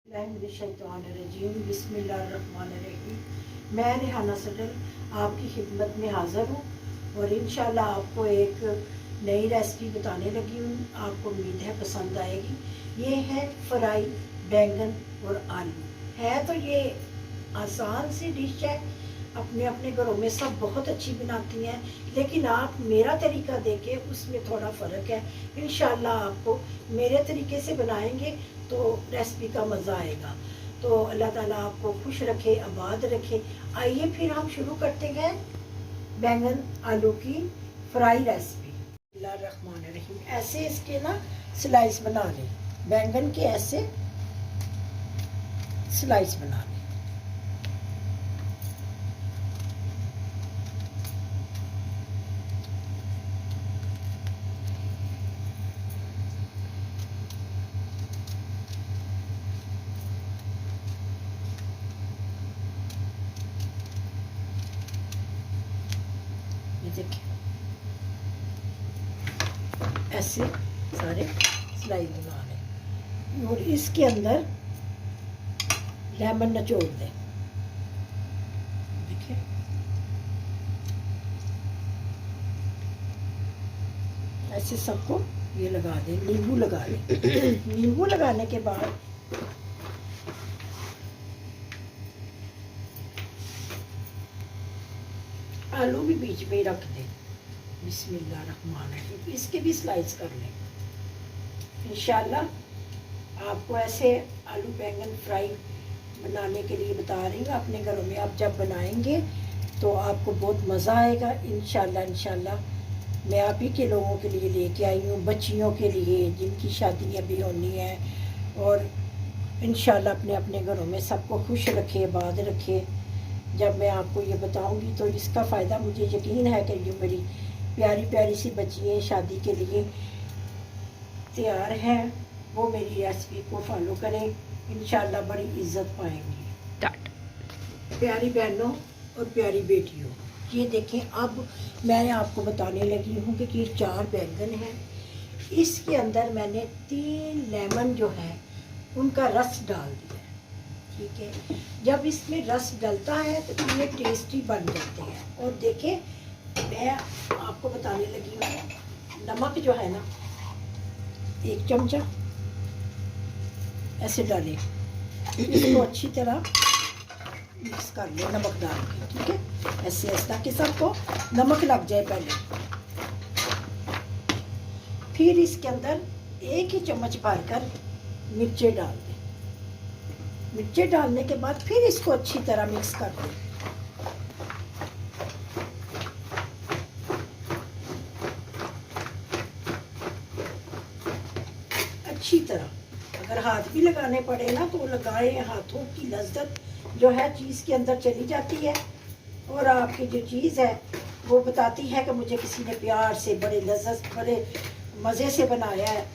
बिस्मिल्लाहिर्रहमानिर्रहीम। मैं रेहाना सदर आपकी खिदमत में हाज़िर हूँ और इंशाल्लाह आपको एक नई रेसिपी बताने लगी हूँ। आपको उम्मीद है पसंद आएगी। ये है फ्राई बैंगन और आलू। है तो ये आसान सी डिश है, अपने अपने घरों में सब बहुत अच्छी बनाती हैं, लेकिन आप मेरा तरीका देके उसमें थोड़ा फ़र्क है। इंशाल्लाह आपको मेरे तरीके से बनाएंगे तो रेसिपी का मज़ा आएगा। तो अल्लाह ताला आपको खुश रखे, आबाद रखे। आइए फिर हम शुरू करते हैं बैंगन आलू की फ्राई रेसिपी। बिस्मिल्लाहिर्रहमानिर्रहीम। ऐसे इसके ना स्लाइस बना लें, बैंगन के ऐसे स्लाइस बना लें। ये देखिए ऐसे सारे स्लाइस बना लें और इसके अंदर लेमन निचोड़ दें। देखिए ऐसे सबको ये लगा दें, नींबू लगा लें। नींबू लगाने के बाद आलू भी बीच में ही रख दें। बिस्मिल्लाहिर्रहमानिर्रहीम। इसके भी स्लाइस कर लें। इंशाल्लाह आपको ऐसे आलू बैंगन फ्राई बनाने के लिए बता रही हूँ। अपने घरों में आप जब बनाएंगे तो आपको बहुत मज़ा आएगा। इंशाल्लाह मैं आप ही के लोगों के लिए लेके आई हूँ, बच्चियों के लिए जिनकी शादियाँ भी होनी है। और इंशाल्लाह अपने अपने घरों में सबको खुश रखे, आबाद रखे। जब मैं आपको ये बताऊंगी तो इसका फ़ायदा मुझे यकीन है कि जो मेरी प्यारी प्यारी सी बच्चियाँ शादी के लिए तैयार हैं वो मेरी रेसिपी को फॉलो करें। इंशाल्लाह बड़ी इज्जत पाएंगी। प्यारी बहनों और प्यारी बेटियों, ये देखें अब मैं आपको बताने लगी हूँ कि ये 4 बैंगन हैं। इसके अंदर मैंने 3 लेमन जो है उनका रस डाल दिया। ठीक है, जब इसमें रस डलता है तो ये टेस्टी बन जाते हैं। और देखें मैं आपको बताने लगी हूँ, नमक जो है ना 1 चमचा ऐसे डालें, इसको अच्छी तरह मिक्स कर लें नमक डाल के। ठीक है, ऐसे ऐसे ताकि सबको नमक लग जाए पहले। फिर इसके अंदर 1 ही चम्मच भरकर मिर्चें डाल दें। मिर्चें डालने के बाद फिर इसको अच्छी तरह मिक्स कर दें। अच्छी तरह, अगर हाथ भी लगाने पड़े ना तो लगाएं। हाथों की लज्जत जो है चीज़ के अंदर चली जाती है और आपकी जो चीज़ है वो बताती है कि मुझे किसी ने प्यार से बड़े लज्जत बड़े मज़े से बनाया है।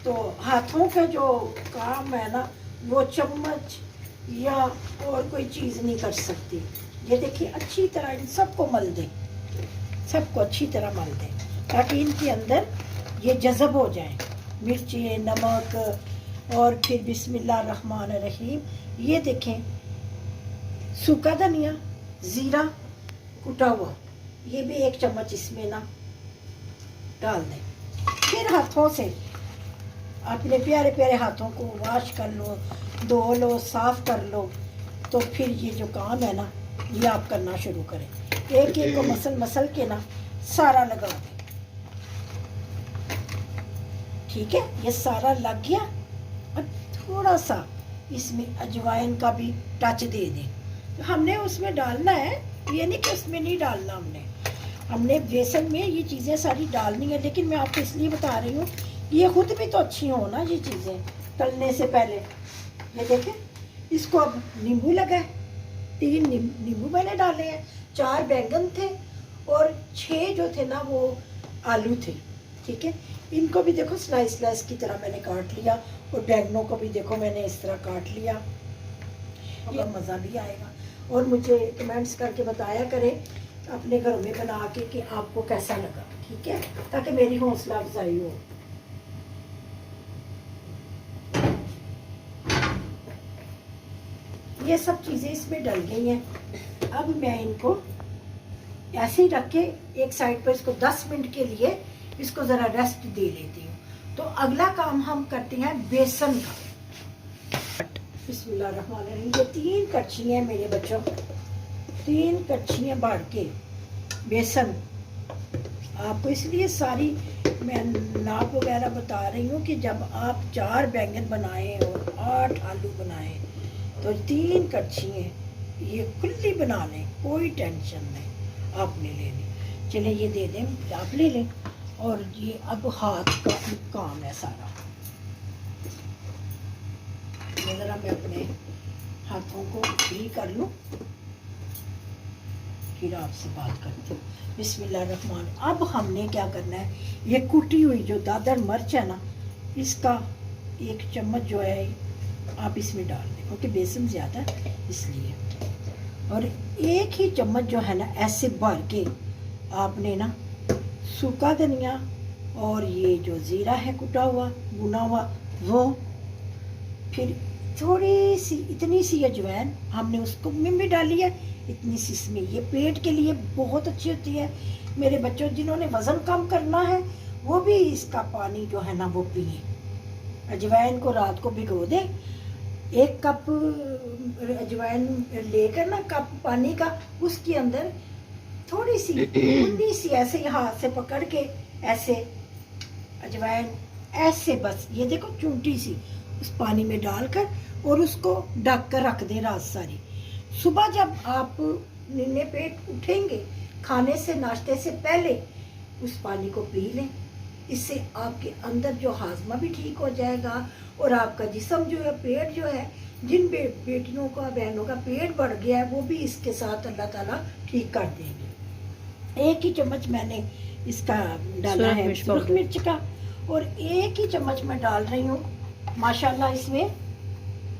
तो हाथों का जो काम है ना वो चम्मच या और कोई चीज़ नहीं कर सकती। ये देखिए अच्छी तरह इन सबको मल दें, सबको अच्छी तरह मल दें ताकि इनके अंदर ये जज़ब हो जाए मिर्ची नमक। और फिर बिस्मिल्लाहिर्रहमानिर्रहीम। ये देखें सूखा धनिया ज़ीरा कुटा हुआ, ये भी 1 चम्मच इसमें ना डाल दें। फिर हाथों से अपने प्यारे प्यारे हाथों को वॉश कर लो, धो लो, साफ कर लो। तो फिर ये जो काम है ना ये आप करना शुरू करें। एक एक को मसल के ना सारा लगा दें। ठीक है, ये सारा लग गया। अब थोड़ा सा इसमें अजवाइन का भी टच दे दें। तो हमने उसमें डालना है, ये नहीं कि उसमें नहीं डालना। हमने बेसन में ये चीज़ें सारी डालनी है, लेकिन मैं आपको इसलिए बता रही हूँ ये खुद भी तो अच्छी हो ना ये चीज़ें तलने से पहले। ये देखें इसको अब नींबू लगा है, 3 नींबू मैंने डाले हैं। 4 बैंगन थे और 6 जो थे ना वो आलू थे। ठीक है, इनको भी देखो स्लाइस स्लाइस की तरह मैंने काट लिया और बैंगनों को भी देखो मैंने इस तरह काट लिया। ये मज़ा भी आएगा। और मुझे कमेंट्स करके बताया करें अपने घरों में बना के कि आपको कैसा लगा। ठीक है, ताकि मेरी हौसला अफजाई हो। ये सब चीज़ें इसमें डल गई हैं। अब मैं इनको ऐसे ही रख के एक साइड पर इसको 10 मिनट के लिए इसको ज़रा रेस्ट दे लेती हूँ। तो अगला काम हम करते हैं बेसन का। बिस्मिल्लाहिर्रहमानिर्रहीम। ये 3 कड़छियाँ मेरे बच्चों, 3 कड़छियाँ भर के बेसन। आपको इसलिए सारी मैं नाप वगैरह बता रही हूँ कि जब आप 4 बैंगन बनाएं और 8 आलू बनाएं तो 3 कड़छियाँ ये खुली बना लें, कोई टेंशन नहीं आपने लेनी। चले ये दे दें, आप ले लें। और ये अब हाथ का काम है सारा। ज़रा मैं अपने हाथों को फ्री कर लूँ, फिर आपसे बात करती हूँ। बिस्मिल्लाहिर्रहमान। अब हमने क्या करना है, ये कुटी हुई जो दादर मिर्च है ना, इसका 1 चम्मच जो है आप इसमें डाल दें, क्योंकि बेसन ज़्यादा है इसलिए। और 1 ही चम्मच जो है ना ऐसे भर के आपने ना सूखा धनिया और ये जो ज़ीरा है कुटा हुआ भुना हुआ वो, फिर थोड़ी सी इतनी सी अजवाइन हमने उसको में भी डाली है, इतनी सी इसमें। ये पेट के लिए बहुत अच्छी होती है। मेरे बच्चों जिन्होंने वज़न कम करना है वो भी इसका पानी जो है ना वो पिए। अजवाइन को रात को भिगो दें, 1 कप अजवाइन लेकर ना कप पानी का, उसके अंदर थोड़ी सी उन्नी सी ऐसे हाथ से पकड़ के ऐसे अजवाइन ऐसे बस ये देखो चूंटी सी उस पानी में डालकर और उसको ढक कर रख दें रात सारी। सुबह जब आप नीले पेट उठेंगे खाने से नाश्ते से पहले उस पानी को पी लें। इससे आपके अंदर जो हाजमा भी ठीक हो जाएगा और आपका जिस्म जो है, पेट जो है, जिन बेटियों का बहनों का पेट बढ़ गया है वो भी इसके साथ अल्लाह ताला ठीक कर देंगे। 1 ही चम्मच मैंने इसका डाला है सुरख मिर्च का, और 1 ही चम्मच मैं डाल रही हूँ माशाल्लाह इसमें।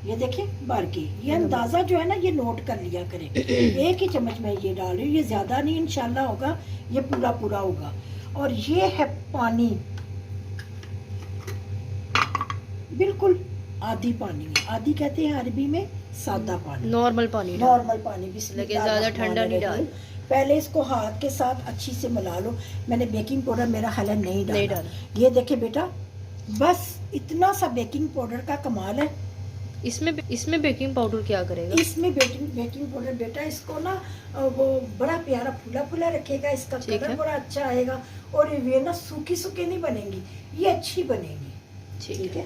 ये देखिए भर के, ये अंदाज़ा जो है ना ये नोट कर लिया करें। 1 ही चम्मच मैं ये डाल रही हूँ, ये ज़्यादा नहीं इंशाल्लाह होगा, ये पूरा पूरा होगा। और ये है पानी, बिल्कुल आधी पानी है। आधी कहते हैं अरबी में सादा पानी, नॉर्मल पानी, नॉर्मल पानी। बिस्मिल्लाह, ज़्यादा ठंडा नहीं डाल। पहले इसको हाथ के साथ अच्छी से मिला लो। मैंने बेकिंग पाउडर मेरा हलन नहीं डाला। ये देखे बेटा, बस इतना सा बेकिंग पाउडर का कमाल है। इसमें बेकिंग पाउडर क्या करेगा? इसमें बेकिंग पाउडर बेटा इसको ना वो बड़ा प्यारा फूला फूला रखेगा, इसका कलर बड़ा अच्छा आएगा और ये ना सूखी सूखी नहीं बनेंगी, ये अच्छी बनेगी। ठीक है,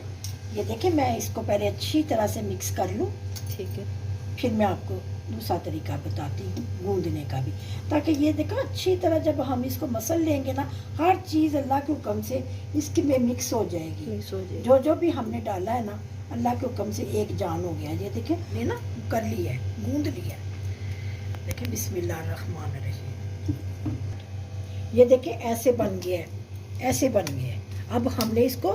ये देखिए मैं इसको पहले अच्छी तरह से मिक्स कर लूँ। ठीक है, फिर मैं आपको दूसरा तरीका बताती हूँ गूंदने का भी, ताकि ये देखो अच्छी तरह जब हम इसको मसल लेंगे ना, हर चीज़ अल्लाह के हुक्म से इसकी में मिक्स हो जाएगी। जो जो भी हमने डाला है ना अल्लाह के हुक्म से एक जान हो गया। ये देखिए ये ना कर लिया है, गूंद लिया है। देखिए बिस्मिल्लाहिर्रहमानिर्रहीम, ये देखिए ऐसे बन गया है, ऐसे बन गया है। अब हमने इसको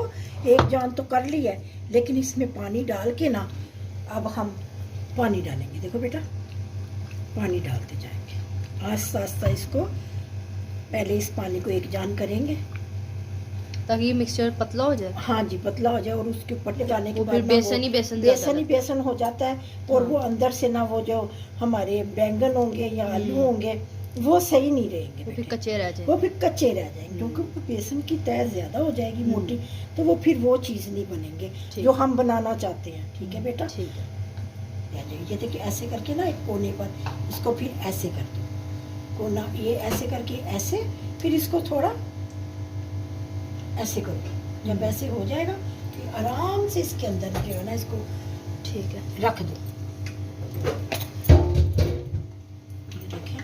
एक जान तो कर ली है, लेकिन इसमें पानी डाल के ना अब हम पानी डालेंगे। देखो बेटा पानी डालते जाएंगे आस्ता आस्ता। इसको पहले इस पानी को एक जान करेंगे ताकि ये मिक्सचर पतला हो जाए। हाँ जी, पतला हो जाए। और उसके ऊपर जाने के बाद फिर बेसन ही बेसन हो जाता है। और वो अंदर से ना वो जो हमारे बैंगन होंगे या आलू होंगे वो सही नहीं रहेंगे, वो फिर कच्चे रह जाएंगे। वो फिर कच्चे रह जाएंगे क्योंकि बेसन की तय ज्यादा हो जाएगी मोटी, तो वो फिर वो चीज़ नहीं बनेंगे जो हम बनाना चाहते हैं। ठीक है बेटा, ठीक है। ये देखिए ऐसे करके ना एक कोने पर इसको फिर ऐसे कर दो, कोना ये ऐसे करके ऐसे, फिर इसको थोड़ा ऐसे करो। जब ऐसे हो जाएगा फिर आराम से इसके अंदर जो है ना इसको ठीक है रख दो। ये देखिए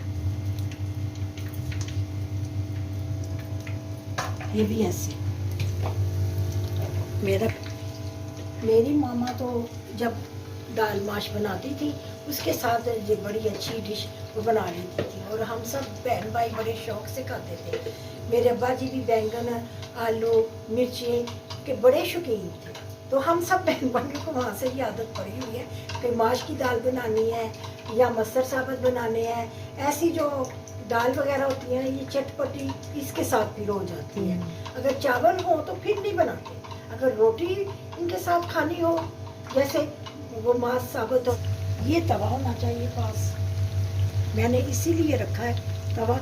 ये भी ऐसे। मेरी मामा तो जब दाल माश बनाती थी उसके साथ ये बड़ी अच्छी डिश वो बना लेती थी और हम सब बहन भाई बड़े शौक से खाते थे। मेरे अब्बा जी भी बैंगन आलू मिर्ची के बड़े शौकीन थे, तो हम सब बहन भाइयों को वहाँ से ही आदत पड़ी हुई है कि माश की दाल बनानी है या मसर साबत बनाने हैं। ऐसी जो दाल वगैरह होती हैं ये चटपटी इसके साथ भी हो जाती है। अगर चावल हो तो फिर नहीं बनाते, अगर रोटी इनके साथ खानी हो जैसे वो माश साबुत हो ये तवा होना चाहिए पास। मैंने इसीलिए रखा है तवा,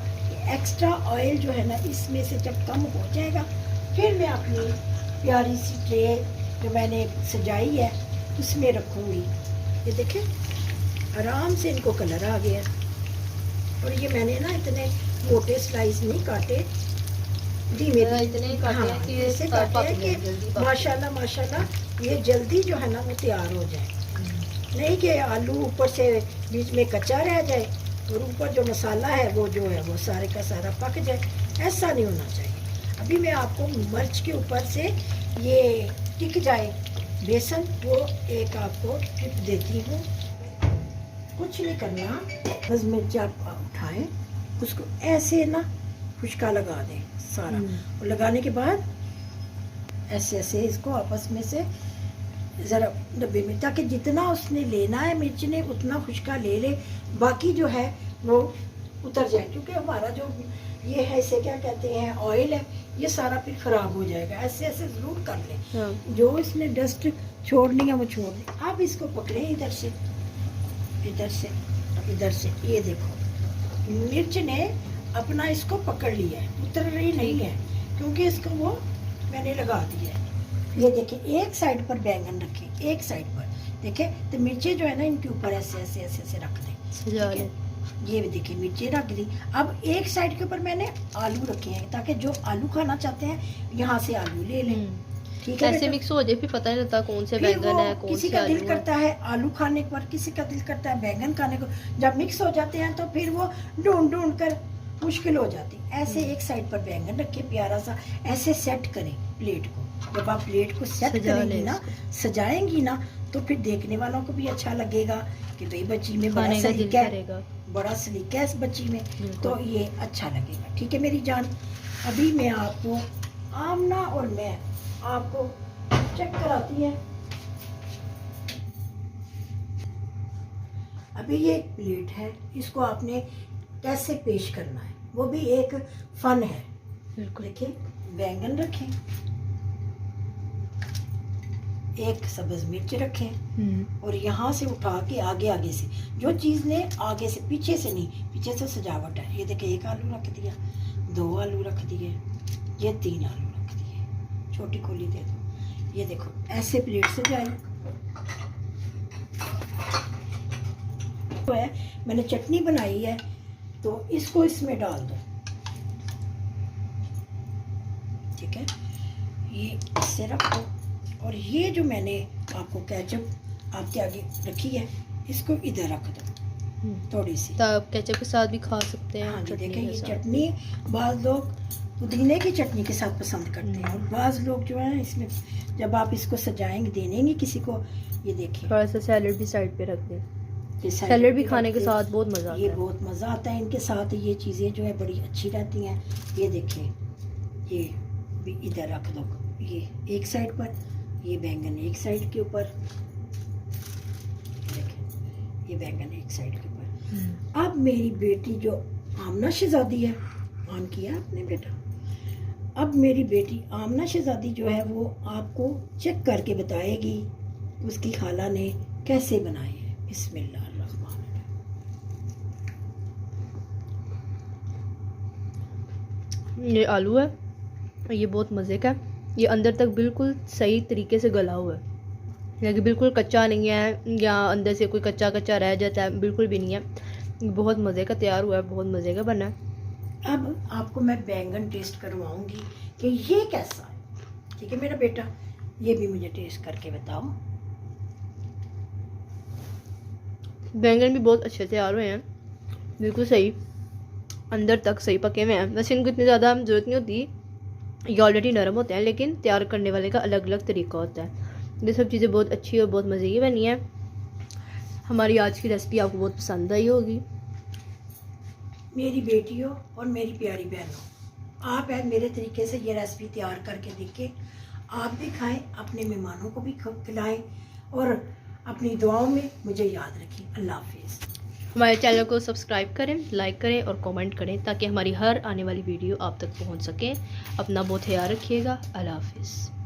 एक्स्ट्रा ऑयल जो है ना इसमें से जब कम हो जाएगा फिर मैं अपनी प्यारी सी ट्रे जो मैंने सजाई है उसमें रखूँगी। ये देखें आराम से इनको कलर आ गया। और ये मैंने ना इतने मोटे स्लाइस नहीं काटे, धीमे इतने काटे हाँ, हैं कि ऐसे पक काटे हैं गए कि जल्दी पक माशाल्लाह माशाल्लाह ये जल्दी जो है ना वो तैयार हो जाए। नहीं कि आलू ऊपर से बीच में कच्चा रह जाए और ऊपर जो मसाला है वो जो है वो सारे का सारा पक जाए, ऐसा नहीं होना चाहिए। अभी मैं आपको मिर्च के ऊपर से ये टिक जाए बेसन, वो एक आपको टिप देती हूँ। कुछ नहीं करना, बस मिर्च आप उठाएं, उसको ऐसे ना खुशका लगा दें सारा, और लगाने के बाद ऐसे ऐसे इसको आपस में से ज़रा डब्बे में, ताकि जितना उसने लेना है मिर्च ने उतना खुशका ले ले, बाकी जो है वो उतर जाए। क्योंकि हमारा जो ये है इसे क्या कहते हैं ऑयल है, ये सारा फिर ख़राब हो जाएगा। ऐसे ऐसे ज़रूर कर लें। हाँ। जो इसने डस्ट छोड़नी है वो छोड़ दें। आप इसको पकड़े इधर से इधर से इधर से, ये देखो मिर्च ने अपना इसको पकड़ लिया है, उतर रही नहीं है क्योंकि इसको वो मैंने लगा दिया है। ये देखिए एक साइड पर बैंगन रखें, एक साइड पर देखें तो मिर्चें जो है ना इनके ऊपर ऐसे ऐसे ऐसे ऐसे रख दें, सजा ठीक लें। है? ये भी देखिए मिर्चें रख दी। अब एक साइड के ऊपर मैंने आलू रखे हैं ताकि जो आलू खाना चाहते हैं यहाँ से आलू ले लें, ठीक है? ऐसे बेटा? मिक्स हो जाए फिर पता नहीं लगता कौन से फिर बैंगन वो है कौन किसी से का आलू दिल है। करता है आलू खाने पर, किसी का दिल करता है बैंगन खाने को। जब मिक्स हो जाते हैं तो फिर वो ढूंढ ढूंढ कर मुश्किल हो जाती। ऐसे एक साइड पर बैंगन रखे प्यारा सा, ऐसे सेट करें प्लेट को। जब आप प्लेट को सेट सजा करेंगी लें ना, सजाएंगी ना, तो फिर देखने वालों को भी अच्छा लगेगा कि भाई बच्ची में बड़ा खाने का दिल सलीका है, करेगा। बड़ा सलीका है इस बच्ची में, बिल्कुल। तो ये अच्छा लगेगा। ठीक है मेरी जान, अभी मैं आपको आमना और मैं आपको चेक कराती है। अभी ये एक प्लेट है, इसको आपने कैसे पेश करना है वो भी एक फन है। बिल्कुल। देखिए बैंगन रखें, एक सब्ज मिर्च रखें, और यहाँ से उठा के आगे आगे से, जो चीज़ ने आगे से पीछे से नहीं, पीछे से सजावट है। ये देखिए एक आलू रख दिया, 2 आलू रख दिए, ये 3 आलू रख दिए, छोटी खोली दे दो। ये देखो ऐसे प्लेट सजाई। तो है मैंने चटनी बनाई है तो इसको इसमें डाल दो, ठीक है? ये इससे रखो, और ये जो मैंने आपको केचप आपके आगे रखी है इसको इधर रख दो थोड़ी सी। तो आप केचप के साथ भी खा सकते हैं। हाँ जी, चटनी देखें के ये साथ। चटनी बाज़ लोग पुदीने की चटनी के साथ पसंद करते हैं, और बाज़ लोग जो है इसमें जब आप इसको सजाएंगे देंगे किसी को, ये देखिए थोड़ा सा सैलेड भी साइड पे रख दें। ये सैलेड भी खाने के रख साथ बहुत मज़ा आता ये है। बहुत मज़ा आता है इनके साथ, ये चीज़ें जो है बड़ी अच्छी रहती हैं। ये देखिए ये भी इधर रख दो, ये एक साइड पर, ये बैंगन एक साइड के ऊपर, देखिए ये बैंगन एक साइड के ऊपर। अब मेरी बेटी जो आमना शहजादी है, ऑन किया आपने बेटा? अब मेरी बेटी आमना शहजादी जो है वो आपको चेक करके बताएगी उसकी खाला ने कैसे बनाए हैं। बिस्मिल्लाह। ये आलू है, ये बहुत मज़े का है। ये अंदर तक बिल्कुल सही तरीके से गला हुआ है, यानी बिल्कुल कच्चा नहीं है या अंदर से कोई कच्चा कच्चा रह जाता है, बिल्कुल भी नहीं है। ये बहुत मज़े का तैयार हुआ है, बहुत मज़े का बना है। अब आपको मैं बैंगन टेस्ट करवाऊंगी कि ये कैसा है, ठीक है मेरा बेटा? ये भी मुझे टेस्ट करके बताओ। बैंगन भी बहुत अच्छे तैयार हुए हैं, बिल्कुल सही, अंदर तक सही पके हुए हैं। वैसे इनको इतनी ज़्यादा ज़रूरत नहीं होती, ये ऑलरेडी नरम होते हैं, लेकिन तैयार करने वाले का अलग अलग तरीका होता है। ये सब चीज़ें बहुत अच्छी और बहुत मज़े की बनी है। हमारी आज की रेसिपी आपको बहुत पसंद आई होगी। मेरी बेटियों और मेरी प्यारी बहनों, आप है मेरे तरीके से ये रेसिपी तैयार करके देखें, आप भी खाएं, अपने मेहमानों को भी खिलाएं, और अपनी दुआओं में मुझे याद रखें। अल्लाह हाफिज़। हमारे चैनल को सब्सक्राइब करें, लाइक करें और कमेंट करें ताकि हमारी हर आने वाली वीडियो आप तक पहुंच सके। अपना बहुत ख्याल रखिएगा। अल्लाह हाफिज़।